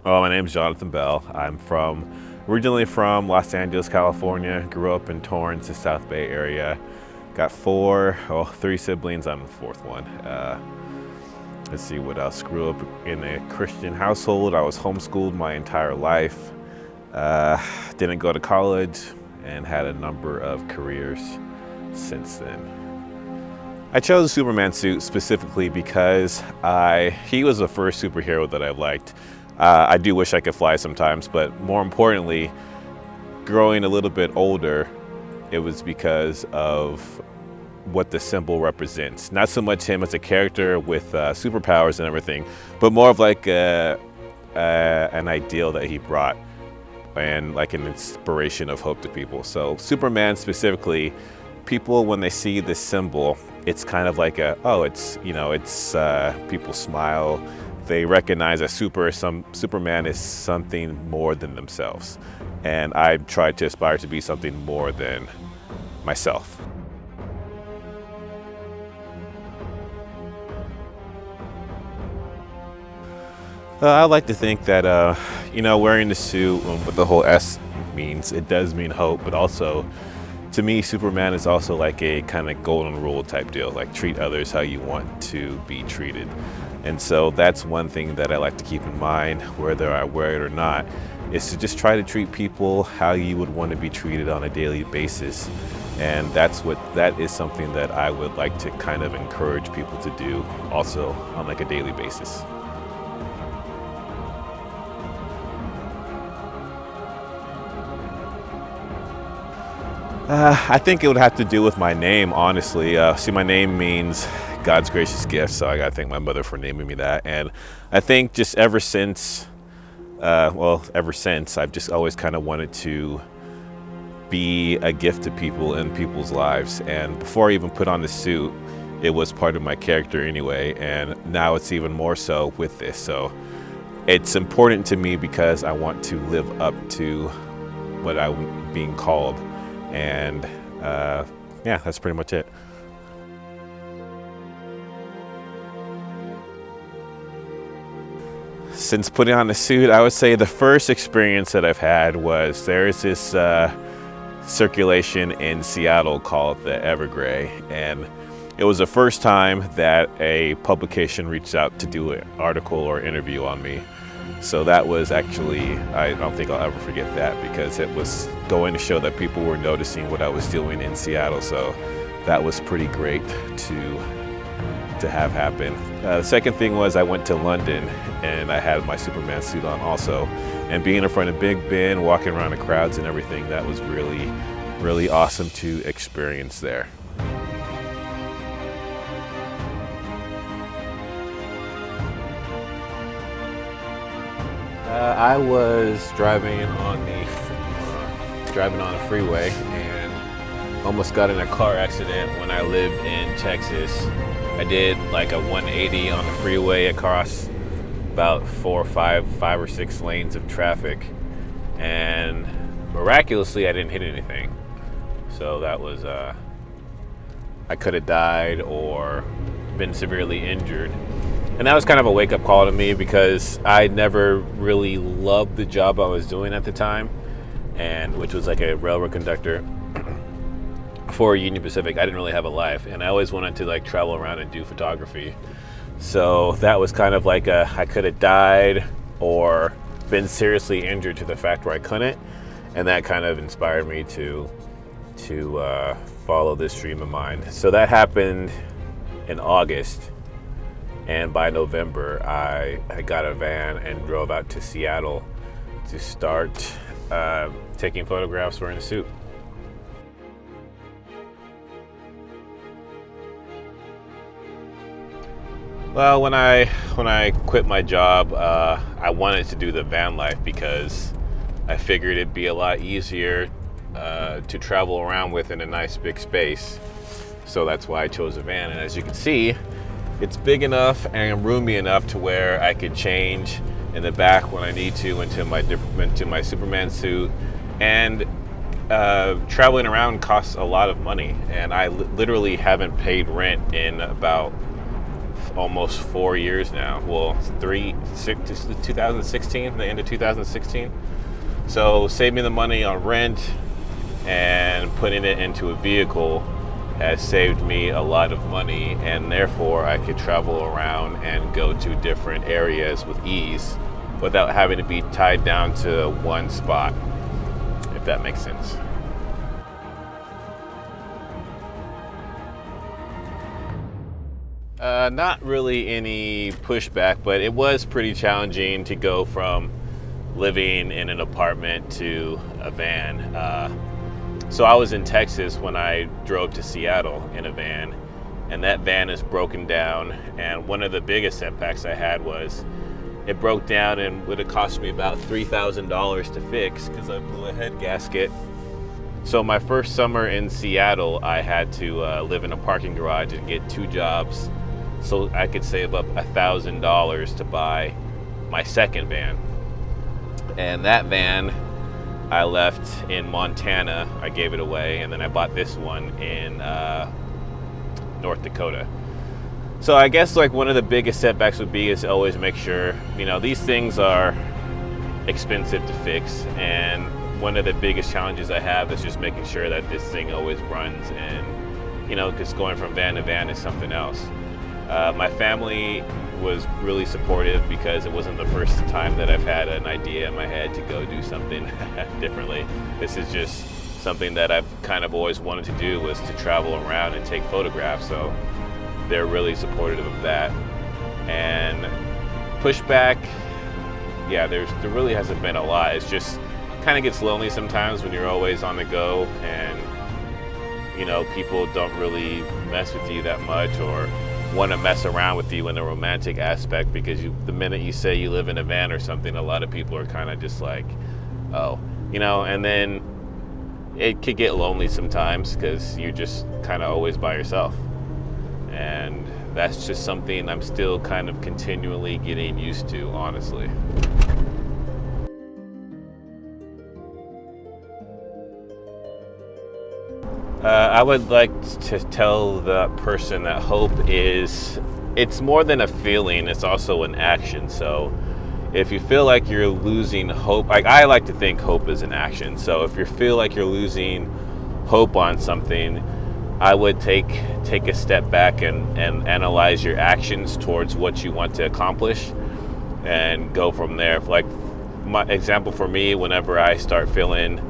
Oh, my name's Jonathan Bell. Originally from Los Angeles, California. Grew up in Torrance, the South Bay area. Got three siblings. I'm the fourth one. Let's see what else. Grew up in a Christian household. I was homeschooled my entire life. Didn't go to college and had a number of careers since then. I chose the Superman suit specifically because he was the first superhero that I liked. I do wish I could fly sometimes, but more importantly, growing a little bit older, it was because of what the symbol represents. Not so much him as a character with superpowers and everything, but more of like an ideal that he brought and like an inspiration of hope to people. So Superman specifically, people when they see this symbol, it's kind of like people smile. They recognize that Superman is something more than themselves. And I tried to aspire to be something more than myself. I like to think that, wearing the suit with the whole S means, it does mean hope, but also, to me, Superman is also like a kind of golden rule type deal, like treat others how you want to be treated. And so that's one thing that I like to keep in mind, whether I wear it or not, is to just try to treat people how you would want to be treated on a daily basis. And that is something that I would like to kind of encourage people to do also on like a daily basis. I think it would have to do with my name, honestly. See, my name means God's gracious gift, so I gotta thank my mother for naming me that. And I think just ever since, I've just always kind of wanted to be a gift to people in people's lives. And before I even put on the suit, it was part of my character anyway, and now it's even more so with this. So it's important to me because I want to live up to what I'm being called. And that's pretty much it. Since putting on the suit, I would say the first experience that I've had was there's this circulation in Seattle called the Evergrey, and it was the first time that a publication reached out to do an article or interview on me. So that was actually, I don't think I'll ever forget that, because it was going to show that people were noticing what I was doing in Seattle. So that was pretty great to have happen. The second thing was I went to London and I had my Superman suit on also. And being in front of Big Ben, walking around the crowds and everything, that was really, really awesome to experience there. I was driving on the freeway and almost got in a car accident when I lived in Texas. I did like a 180 on the freeway across about five or six lanes of traffic, and miraculously I didn't hit anything. So that was I could have died or been severely injured. And that was kind of a wake-up call to me, because I never really loved the job I was doing at the time, and which was like a railroad conductor for Union Pacific. I didn't really have a life, and I always wanted to like travel around and do photography. So that was kind of like I could have died or been seriously injured to the fact where I couldn't, and that kind of inspired me to follow this dream of mine. So that happened in August. And by November, I got a van and drove out to Seattle to start taking photographs wearing a suit. Well, when I quit my job, I wanted to do the van life because I figured it'd be a lot easier to travel around with in a nice big space. So that's why I chose a van. And as you can see, it's big enough and roomy enough to where I could change in the back when I need to into my Superman suit. And traveling around costs a lot of money, and I literally haven't paid rent in about almost 4 years now. Well, 2016, the end of 2016. So saving the money on rent and putting it into a vehicle has saved me a lot of money, and therefore I could travel around and go to different areas with ease without having to be tied down to one spot, if that makes sense. Not really any pushback, but it was pretty challenging to go from living in an apartment to a van. So I was in Texas when I drove to Seattle in a van, and that van is broken down. And one of the biggest setbacks I had was it broke down and would have cost me about $3,000 to fix because I blew a head gasket. So my first summer in Seattle, I had to live in a parking garage and get 2 jobs so I could save up $1,000 to buy my second van. And that van I left in Montana. I gave it away, and then I bought this one in North Dakota. So I guess like one of the biggest setbacks would be is to always make sure, these things are expensive to fix, and one of the biggest challenges I have is just making sure that this thing always runs, and because going from van to van is something else. My family was really supportive because it wasn't the first time that I've had an idea in my head to go do something differently. This is just something that I've kind of always wanted to do, was to travel around and take photographs. So they're really supportive of that. And pushback, yeah, there really hasn't been a lot. It's just kind of gets lonely sometimes when you're always on the go, and people don't really mess with you that much or want to mess around with you in a romantic aspect, because the minute you say you live in a van or something, a lot of people are kind of just like, oh, and then it could get lonely sometimes because you're just kind of always by yourself. And that's just something I'm still kind of continually getting used to, honestly. I would like to tell the person that hope it's more than a feeling, it's also an action. So if you feel like you're losing hope, like I like to think hope is an action. So if you feel like you're losing hope on something, I would take a step back and analyze your actions towards what you want to accomplish and go from there. Like my example for me, whenever I start feeling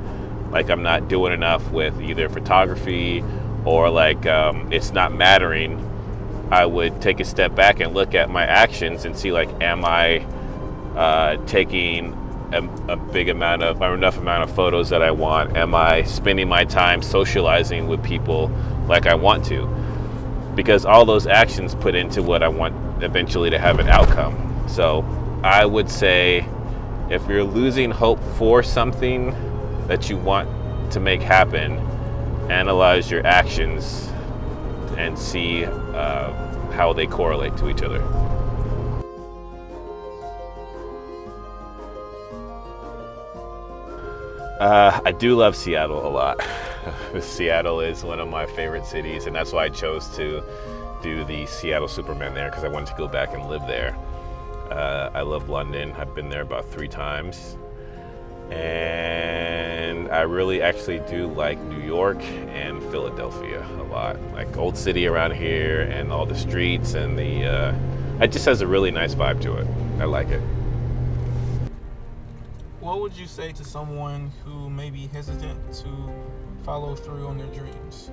like I'm not doing enough with either photography or like it's not mattering, I would take a step back and look at my actions and see, like, am I taking a big amount of, or enough amount of photos that I want? Am I spending my time socializing with people like I want to? Because all those actions put into what I want eventually to have an outcome. So I would say, if you're losing hope for something that you want to make happen, analyze your actions and see how they correlate to each other. I do love Seattle a lot. Seattle is one of my favorite cities, and that's why I chose to do the Seattle Superman there, because I wanted to go back and live there. I love London. I've been there about 3 times. And I really actually do like New York and Philadelphia a lot. Like Old City around here and all the streets, and it just has a really nice vibe to it. I like it. What would you say to someone who may be hesitant to follow through on their dreams?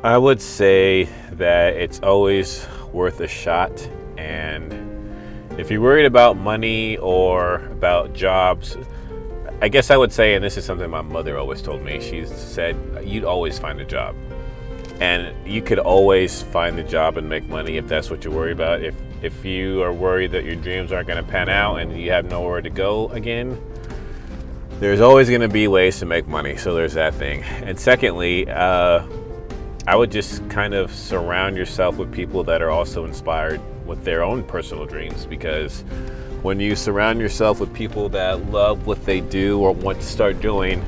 I would say that it's always worth a shot, and if you're worried about money or about jobs, I guess I would say, and this is something my mother always told me, she said, you'd always find a job. And you could always find a job and make money if that's what you're worried about. If you are worried that your dreams aren't going to pan out and you have nowhere to go again, there's always going to be ways to make money. So there's that thing. And secondly, I would just kind of surround yourself with people that are also inspired with their own personal dreams, because when you surround yourself with people that love what they do or want to start doing,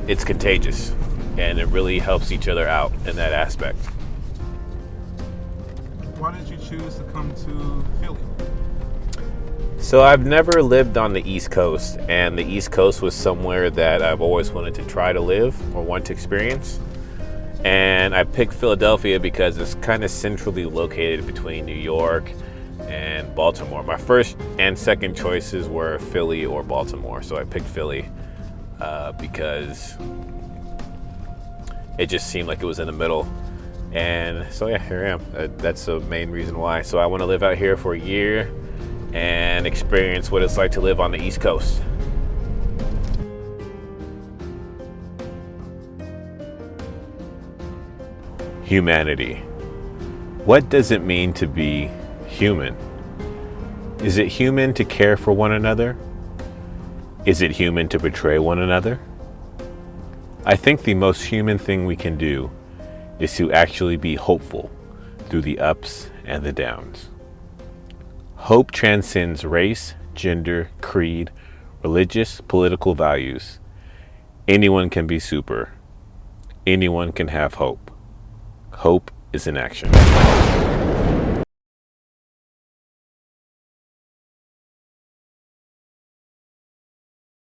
it's contagious, and it really helps each other out in that aspect. why did you choose to come to Philly? So I've never lived on the East Coast, and the East Coast was somewhere that I've always wanted to try to live or want to experience. And I picked Philadelphia because it's kind of centrally located between New York and Baltimore. My first and second choices were Philly or Baltimore, so I picked Philly because it just seemed like it was in the middle. And so yeah, here I am. That's the main reason why. So I want to live out here for a year and experience what it's like to live on the East Coast. Humanity. What does it mean to be human? Is it human to care for one another? Is it human to betray one another? I think the most human thing we can do is to actually be hopeful through the ups and the downs. Hope transcends race, gender, creed, religious, political values. Anyone can be super. Anyone can have hope. Hope is in action.